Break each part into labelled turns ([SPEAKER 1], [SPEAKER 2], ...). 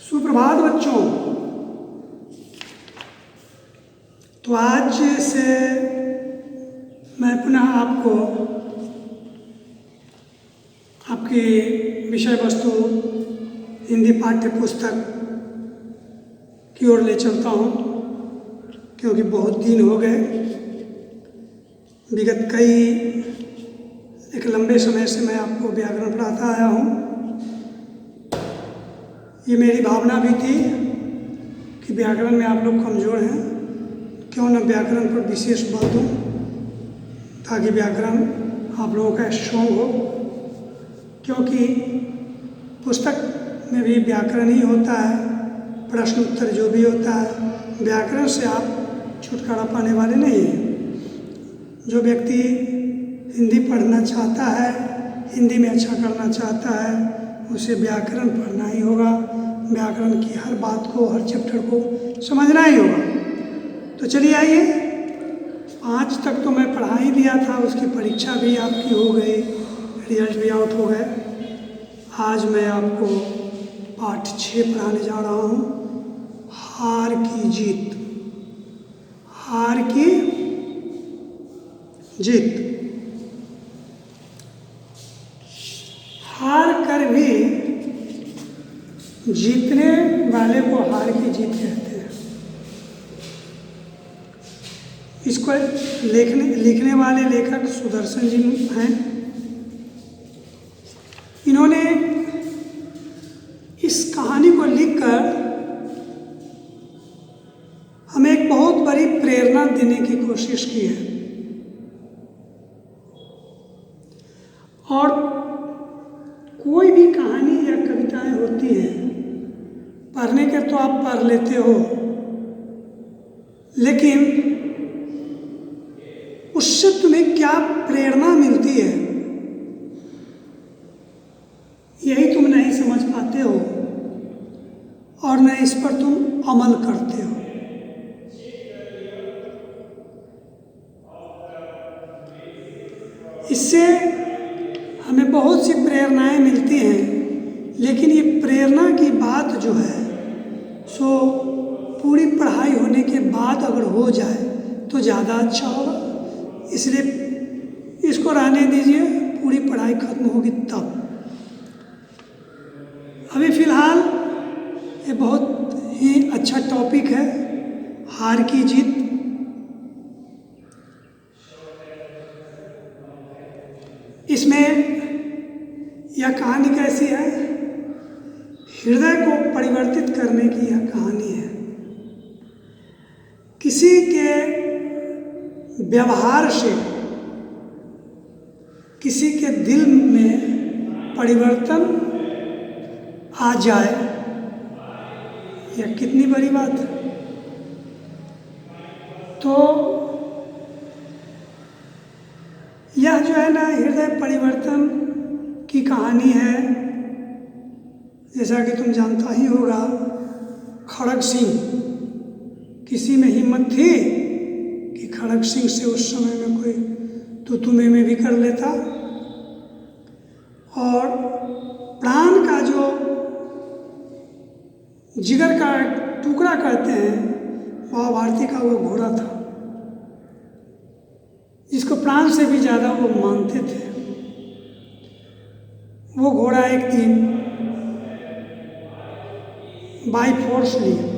[SPEAKER 1] सुप्रभात बच्चों। तो आज से मैं पुनः आपको आपकी विषय वस्तु हिंदी पाठ्य पुस्तक की ओर ले चलता हूँ, क्योंकि बहुत दिन हो गए। विगत एक लंबे समय से मैं आपको व्याकरण पढ़ाता आया हूँ। ये मेरी भावना भी थी कि व्याकरण में आप लोग कमज़ोर हैं, क्यों न व्याकरण पर विशेष बल दूँ ताकि व्याकरण आप लोगों का स्ट्रॉन्ग हो। क्योंकि पुस्तक में भी व्याकरण ही होता है, प्रश्न उत्तर जो भी होता है, व्याकरण से आप छुटकारा पाने वाले नहीं हैं। जो व्यक्ति हिंदी पढ़ना चाहता है, हिंदी में अच्छा करना चाहता है, उसे व्याकरण पढ़ना ही होगा। व्याकरण की हर बात को, हर चैप्टर को समझना ही होगा। तो चलिए आइए, 5 तक तो मैं पढ़ा ही दिया था, उसकी परीक्षा भी आपकी हो गई, रिजल्ट भी आउट हो गए। आज मैं आपको पाठ 6 पढ़ाने जा रहा हूँ, हार की जीत। हार की जीत। हार कर भी जीतने वाले को हार की जीत कहते हैं। इसको लिखने वाले लेखक सुदर्शन जी हैं। इन्होंने इस कहानी को लिखकर हमें एक बहुत बड़ी प्रेरणा देने की कोशिश की है। और कोई भी कहानी या कविताएं होती हैं, पढ़ने के तो आप पढ़ लेते हो, लेकिन उससे तुम्हें क्या प्रेरणा मिलती है, यही तुम नहीं समझ पाते हो और न इस पर तुम अमल करते हो। इससे हमें बहुत सी प्रेरणाएं मिलती हैं, लेकिन ये प्रेरणा की बात जो है सो पूरी पढ़ाई होने के बाद अगर हो जाए तो ज़्यादा अच्छा होगा। इसलिए इसको रहने दीजिए, पूरी पढ़ाई खत्म होगी तब। अभी फ़िलहाल ये बहुत ही अच्छा टॉपिक है, हार की जीत। इसमें यह कहानी कैसी है? हृदय को परिवर्तित करने की यह कहानी है। किसी के व्यवहार से किसी के दिल में परिवर्तन आ जाए, यह कितनी बड़ी बात है। तो यह जो है ना, हृदय परिवर्तन की कहानी है। जैसा कि तुम जानता ही होगा, खड़ग सिंह, किसी में हिम्मत थी कि खड़ग सिंह से उस समय में कोई तुतुमे में भी कर लेता। और प्राण का जो जिगर का टुकड़ा कहते हैं, महाभारती का वो घोड़ा था, जिसको प्राण से भी ज़्यादा वो मानते थे। वो घोड़ा एक दिन बाई फोर्स लिए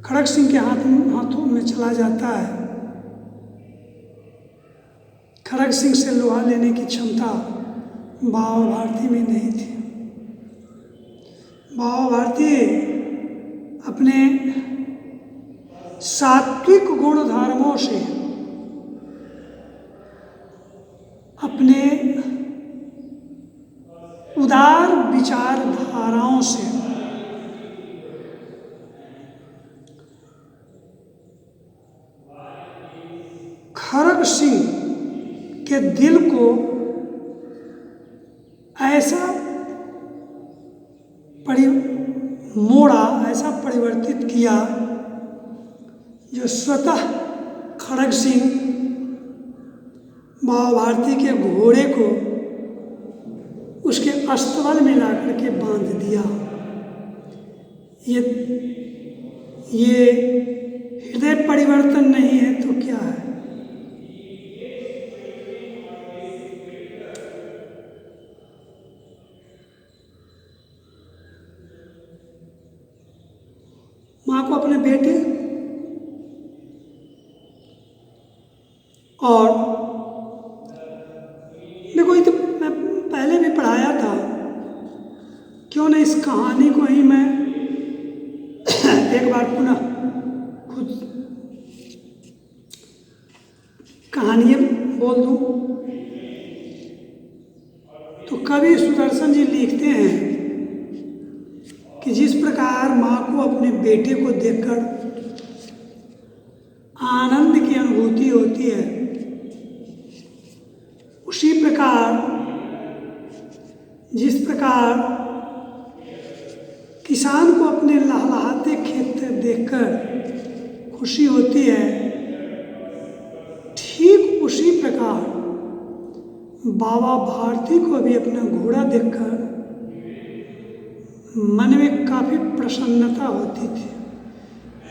[SPEAKER 1] खड़ग सिंह के हाथों में चला जाता है। खड़ग सिंह से लोहा लेने की क्षमता बाबा भारती में नहीं थी। बाबा भारती अपने सात्विक गुण धर्मों से, अपने उदार विचारधाराओं से खड़ग सिंह के दिल को ऐसा ऐसा परिवर्तित किया जो स्वतः खड़ग सिंह बाबा भारती के घोड़े को उसके अस्तबल में ला करके बांध दिया। ये ये हृदय परिवर्तन नहीं है तो क्या है? माँ को अपने बेटे और देखो, ये तो मैं पहले भी पढ़ाया था, क्यों ना इस कहानी को ही मैं एक बार पुनः खुद कहानी बोल दूं। तो कवि सुदर्शन जी लिखते हैं कि जिस प्रकार माँ को अपने बेटे को देखकर आनंद की अनुभूति होती है, उसी प्रकार जिस प्रकार किसान को अपने लहलहाते खेत देखकर खुशी होती है, ठीक उसी प्रकार बाबा भारती को भी अपना घोड़ा देखकर मन में काफ़ी प्रसन्नता होती थी,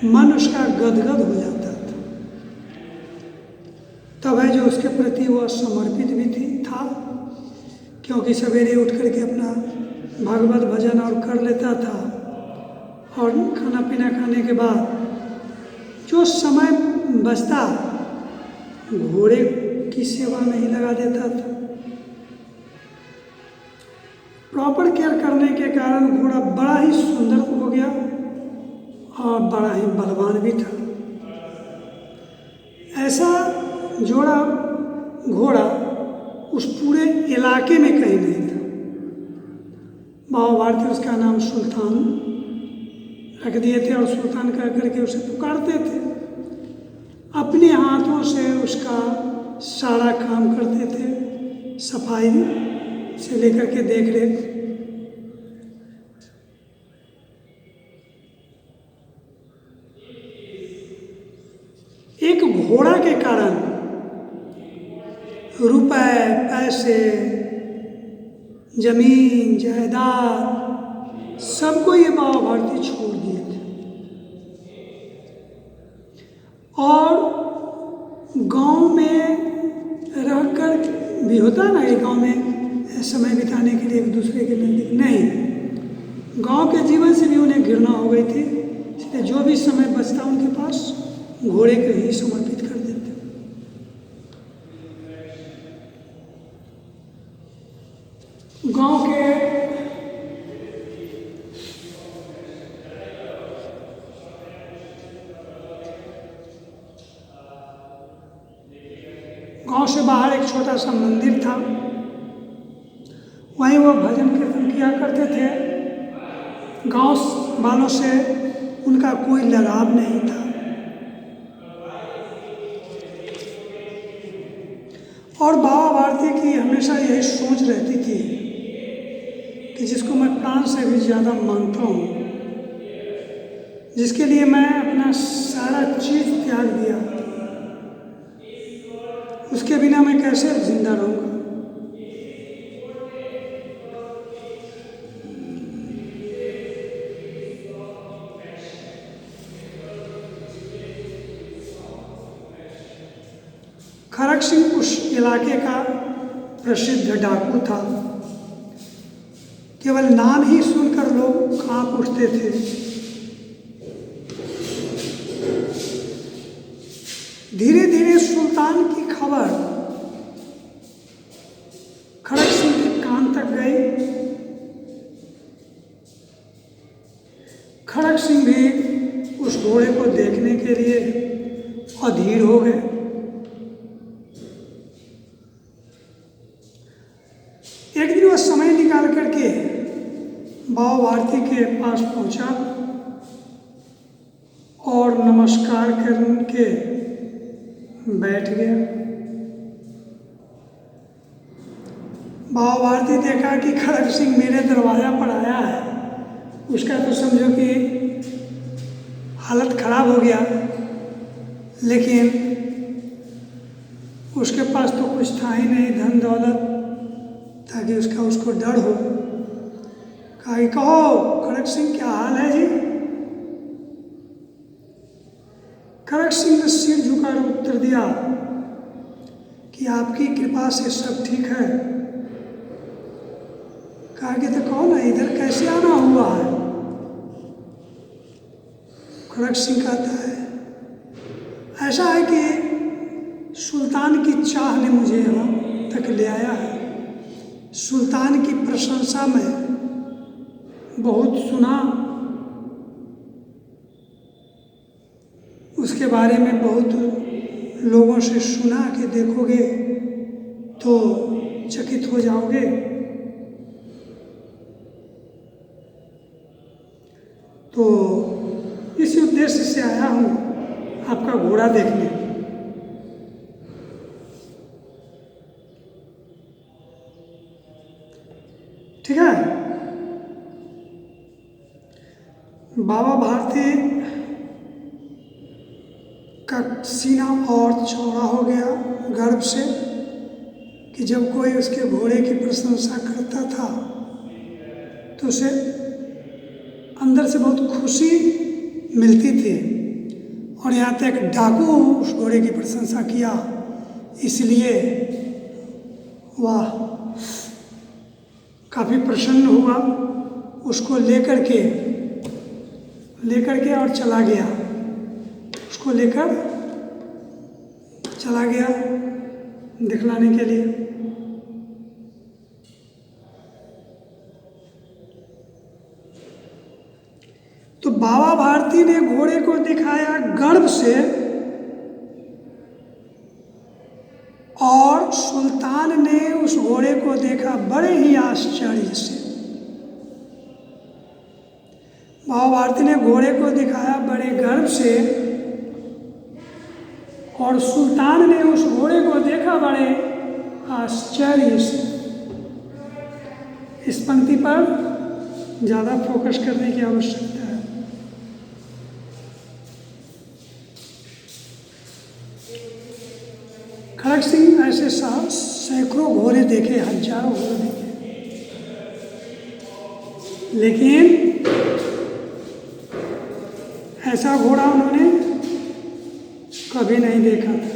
[SPEAKER 1] मन उसका गदगद हो जाता था। तब है जो उसके प्रति वह समर्पित भी था, क्योंकि सवेरे उठ करके अपना भागवत भजन और कर लेता था, और खाना पीना खाने के बाद जो समय बचता घोड़े की सेवा में ही लगा देता था। प्रॉपर केयर करने के कारण घोड़ा बड़ा ही सुंदर हो गया और बड़ा ही बलवान भी था। ऐसा जोड़ा घोड़ा उस पूरे इलाके में कहीं नहीं था। बाबा भारती उसका नाम सुल्तान रख दिए थे और सुल्तान कह करके उसे पुकारते थे। अपने हाथों से उसका सारा काम करते थे, सफाई से लेकर के देख रेख। एक घोड़ा के कारण रुपए पैसे जमीन जायदाद सबको ये बाबा भारती छोड़ दिए थे, और गांव में रहकर भी होता ना कि गांव में समय बिताने के लिए एक दूसरे के नजदीक नहीं, गांव के जीवन से भी उन्हें घृणा हो गई थी, इसलिए जो भी समय बचता उनके पास घोड़े को ही समर्पित कर देते। गांव से बाहर एक छोटा सा मंदिर था, वहीं वो भजन कीर्तन किया करते थे। गांव वालों से उनका कोई लगाव नहीं था, और बाबा भारती की हमेशा यही सोच रहती थी कि जिसको मैं प्राण से भी ज़्यादा मानता हूँ, जिसके लिए मैं अपना सारा चीज़ त्याग दिया, उसके बिना मैं कैसे जिंदा रहूँगा। खड़ग सिंह उस इलाके का प्रसिद्ध डाकू था। केवल नाम ही सुनकर लोग कांप उठते थे। धीरे धीरे सुल्तान की खबर खड़ग सिंह के कान तक गई। खड़ग सिंह भी उस घोड़े को देखने के लिए अधीर हो गए। एक दिन वह समय निकाल करके बाबा भारती के पास पहुंचा और नमस्कार करके बैठ गया। बाबा भारती देखा कि खड़ग सिंह मेरे दरवाजा पर आया है, उसका तो समझो कि हालत खराब हो गया, लेकिन उसके पास तो कुछ था ही नहीं धन दौलत, ताकि उसको डर हो। कहा कि कहो खड़ग सिंह क्या हाल है जी? खड़ग सिंह ने सिर झुकाकर उत्तर दिया कि आपकी कृपा से सब ठीक है। कहा कि तो कौन है, इधर कैसे आना हुआ है? खड़ग सिंह कहता है ऐसा है कि सुल्तान की चाह ने मुझे यहाँ तक ले आया है। सुल्तान की प्रशंसा में बहुत सुना, उसके बारे में बहुत लोगों से सुना कि देखोगे तो चकित हो जाओगे। तो इसी उद्देश्य से आया हूँ आपका घोड़ा देखने। ठीक है। बाबा भारती का सीना और चौड़ा हो गया गर्व से कि जब कोई उसके घोड़े की प्रशंसा करता था तो उसे अंदर से बहुत खुशी मिलती थी। और यहाँ तक डाकू उस घोड़े की प्रशंसा किया, इसलिए वह काफ़ी प्रसन्न हुआ। उसको लेकर के और चला गया, उसको लेकर चला गया दिखलाने के लिए। तो बाबा भारती ने घोड़े को दिखाया गर्व से, और सुल्तान ने उस घोड़े को देखा बड़े ही आश्चर्य से। बाबा भारती ने घोड़े को दिखाया बड़े गर्व से, और सुल्तान ने उस घोड़े को देखा बड़े आश्चर्य से। इस पंक्ति पर ज़्यादा फोकस करने की आवश्यकता है। खड़ग सिंह ऐसे सैकड़ों घोड़े देखे, हजारों घोड़े देखे, लेकिन ऐसा घोड़ा उन्होंने कभी नहीं देखा था।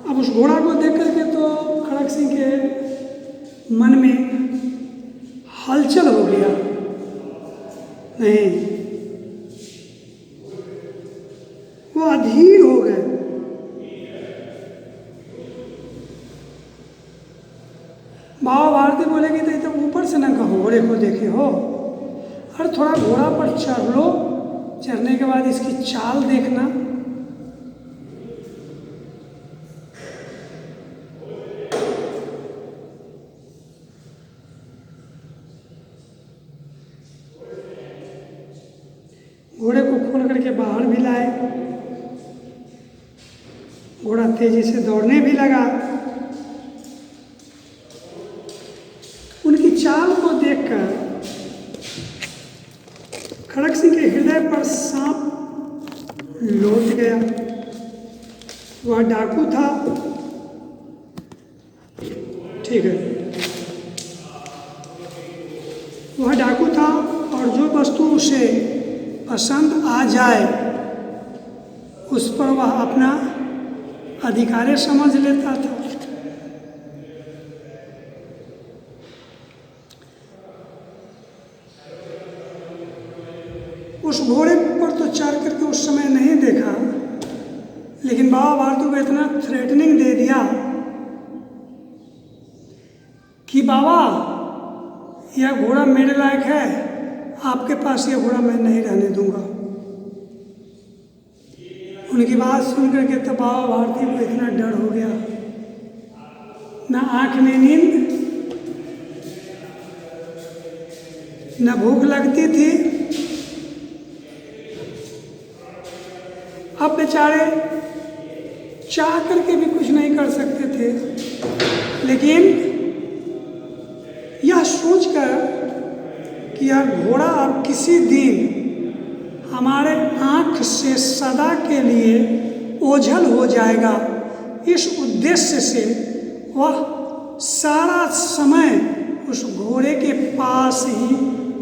[SPEAKER 1] अब उस घोड़ा को देख करके तो खड़ग सिंह के मन में हलचल हो गया। नहीं, वो अधीर हो गए। बाबा भारती बोले कि तो ऊपर से ना कहो, घोड़े को देखे हो, और थोड़ा घोड़ा पर चढ़ लो, चढ़ने के बाद इसकी चाल देखना। घोड़े को खोल करके बाहर भी लाए। घोड़ा तेजी से दौड़ने भी लगा। उनकी चाल को देखकर खड़ग सिंह के हृदय पर सांप लौट गया। वह डाकू था, ठीक है, वह डाकू था, और जो वस्तु उसे पसंद आ जाए उस पर वह अपना अधिकार समझ लेता था। उस घोड़े पर तो चढ़ करके उस समय नहीं देखा, लेकिन बाबा भारती को इतना थ्रेटनिंग दे दिया कि बाबा यह घोड़ा मेरे लायक है, आपके पास यह घोड़ा मैं नहीं रहने दूंगा। उनकी बात सुन करके तो बाबा भारती को इतना डर हो गया, न आँख में नींद, न भूख लगती थी। अब बेचारे चाह करके भी कुछ नहीं कर सकते थे, लेकिन यह सोचकर कि यह घोड़ा अब किसी दिन हमारे आँख से सदा के लिए ओझल हो जाएगा, इस उद्देश्य से वह सारा समय उस घोड़े के पास ही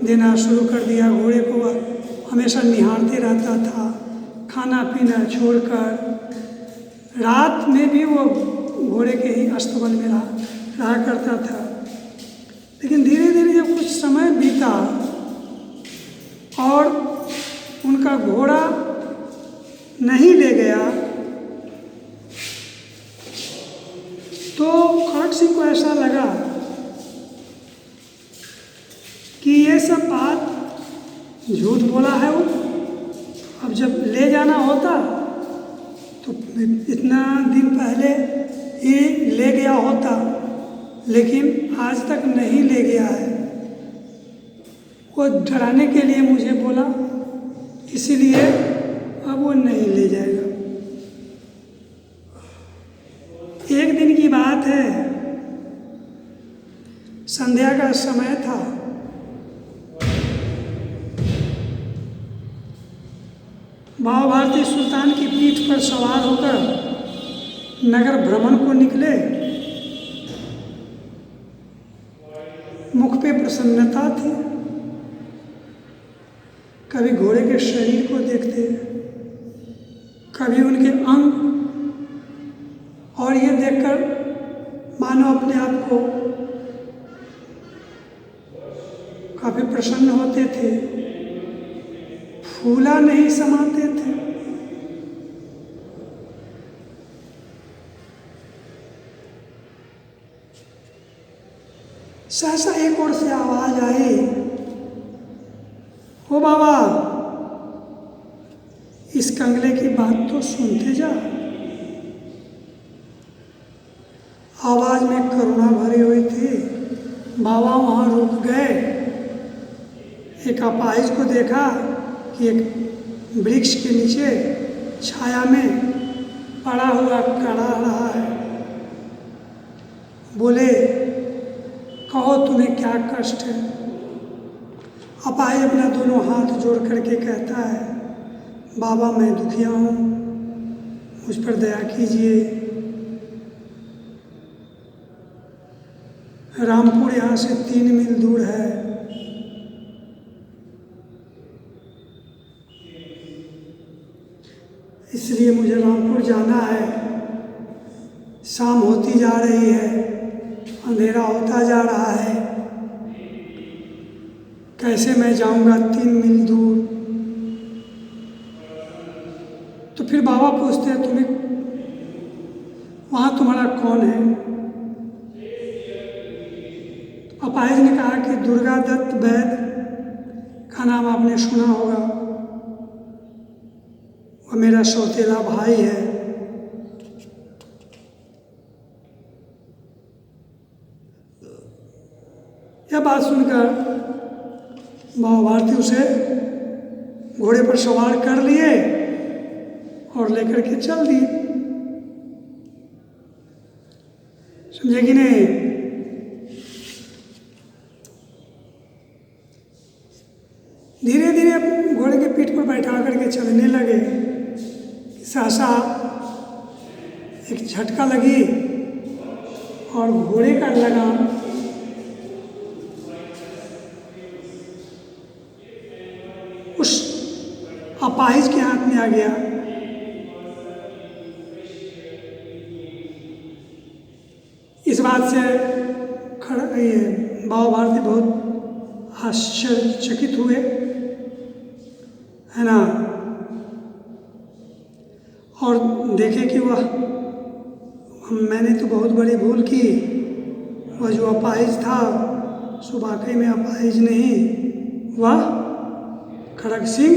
[SPEAKER 1] देना शुरू कर दिया। घोड़े को वह हमेशा निहारते रहता था, खाना पीना छोड़कर। रात में भी वो घोड़े के ही अस्तबल में रहा करता था। लेकिन धीरे धीरे जब कुछ समय बीता और उनका घोड़ा नहीं ले गया, तो खड़ग सिंह को ऐसा लगा कि ये सब बात झूठ बोला है वो। अब जब ले जाना होता तो इतना दिन पहले ये ले गया होता, लेकिन आज तक नहीं ले गया है। वो डराने के लिए मुझे बोला, इसीलिए अब वो नहीं ले जाएगा। एक दिन की बात है, संध्या का समय था। बाबा भारती सुल्तान की पीठ पर सवार होकर नगर भ्रमण को निकले। मुख पे प्रसन्नता थी। कभी घोड़े के शरीर को देखते, कभी उनके अंग, और ये देखकर मानो अपने आप को काफी प्रसन्न होते थे, फूला नहीं समाते थे। सहसा एक ओर से आवाज आई, ओ बाबा, इस कंगले की बात तो सुनते जा। आवाज में करुणा भरी हुई थी। बाबा वहां रुक गए। एक अपाहिज को देखा कि एक वृक्ष के नीचे छाया में पड़ा हुआ कड़ा रहा है। बोले, कहो तुम्हें क्या कष्ट है? अपाहिज अपना दोनों हाथ जोड़ करके कहता है, बाबा मैं दुखिया हूँ, मुझ पर दया कीजिए। रामपुर यहाँ से 3 मील दूर है। इसलिए मुझे रामपुर जाना है। शाम होती जा रही है, अंधेरा होता जा रहा है। कैसे मैं जाऊंगा 3 मील दूर? तो फिर बाबा पूछते हैं, तुम्हें वहाँ तुम्हारा कौन है? अपाहिज ने कहा कि दुर्गा दत्त वैद्य का नाम आपने सुना होगा, वो मेरा सौतेला भाई है। यह बात सुनकर बाबा भारती उसे घोड़े पर सवार कर लिए और लेकर के चल दिए। समझे कि नहीं? धीरे धीरे घोड़े के पीठ पर बैठा करके चलने लगे। सहसा एक झटका लगी और घोड़े का लगाम उस अपाहिज के हाथ में आ गया। इस बात से बाबा भारती बहुत आश्चर्यचकित हुए, है ना, और देखे कि मैंने तो बहुत बड़ी भूल की। वह जो अपाहिज था सो वाकई में अपाहिज नहीं, वह खड़ग सिंह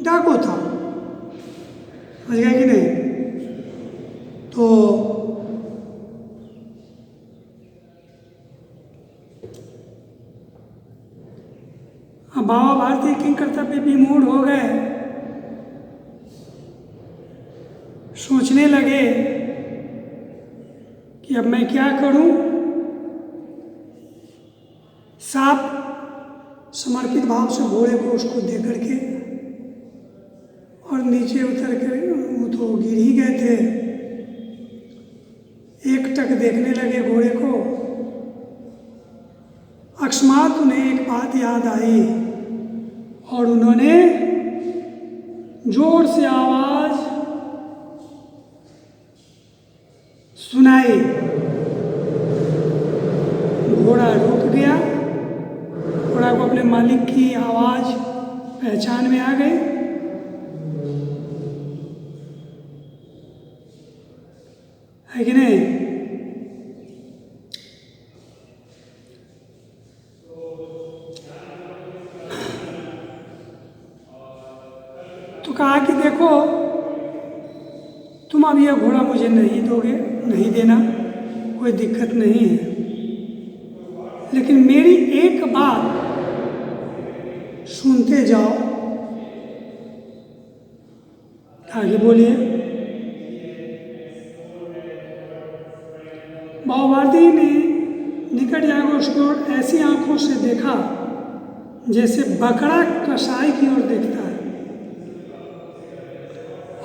[SPEAKER 1] डाकू था। समझ गए कि नहीं? तो बाबा भारती किंग कर्तव्य विमूढ़ हो गए। सोचने लगे कि अब मैं क्या करूं। साफ समर्पित भाव से घोड़े को उसको दे करके और नीचे उतर कर, वो तो गिर ही गए थे, एक टक देखने लगे घोड़े को। अकस्मात उन्हें एक बात याद आई और उन्होंने जोर से आवाज सुनाई। घोड़ा रुक गया। घोड़ा को अपने मालिक की आवाज पहचान में आ गई। है कि नहीं? तो कहा कि देखो, तुम अब यह घोड़ा मुझे नहीं दोगे, नहीं देना, कोई दिक्कत नहीं है, लेकिन मेरी एक बात सुनते जाओ। आगे बोलिए। बावर्दी ने निकट जाकर उसको ऐसी आंखों से देखा जैसे बकरा कसाई की ओर देखता है,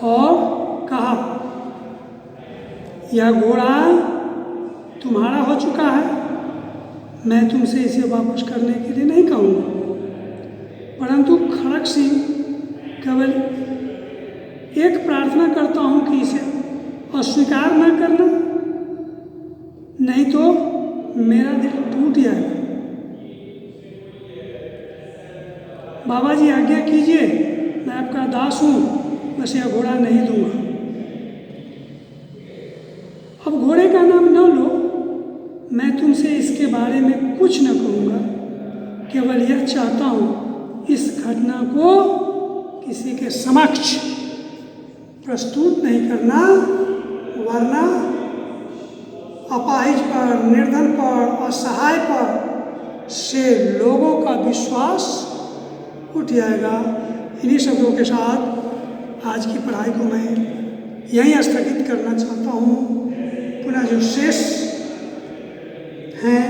[SPEAKER 1] और कहा, यह घोड़ा तुम्हारा हो चुका है, मैं तुमसे इसे वापस करने के लिए नहीं कहूँगा, परंतु खड़क सिंह केवल एक प्रार्थना करता हूँ कि इसे अस्वीकार न करना, नहीं तो मेरा दिल टूट जाएगा। बाबा जी आज्ञा कीजिए, मैं आपका दास हूँ, बस यह घोड़ा नहीं दूंगा। अब घोड़े का नाम न लो, मैं तुमसे इसके बारे में कुछ न कहूँगा, केवल यह चाहता हूँ इस घटना को किसी के समक्ष प्रस्तुत नहीं करना, वरना अपाहिज पर, निर्धन पर, असहाय पर से लोगों का विश्वास उठ जाएगा। इन्हीं शब्दों के साथ आज की पढ़ाई को मैं यहीं स्थगित करना चाहता हूँ। पुनः जो शेष हैं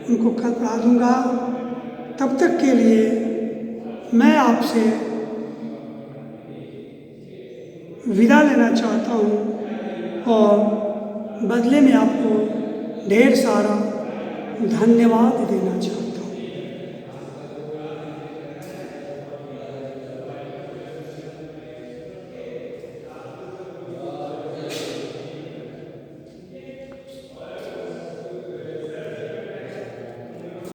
[SPEAKER 1] उनको कल पढ़ा दूँगा। तब तक के लिए मैं आपसे विदा लेना चाहता हूँ और बदले में आपको ढेर सारा धन्यवाद देना चाहता हूँ।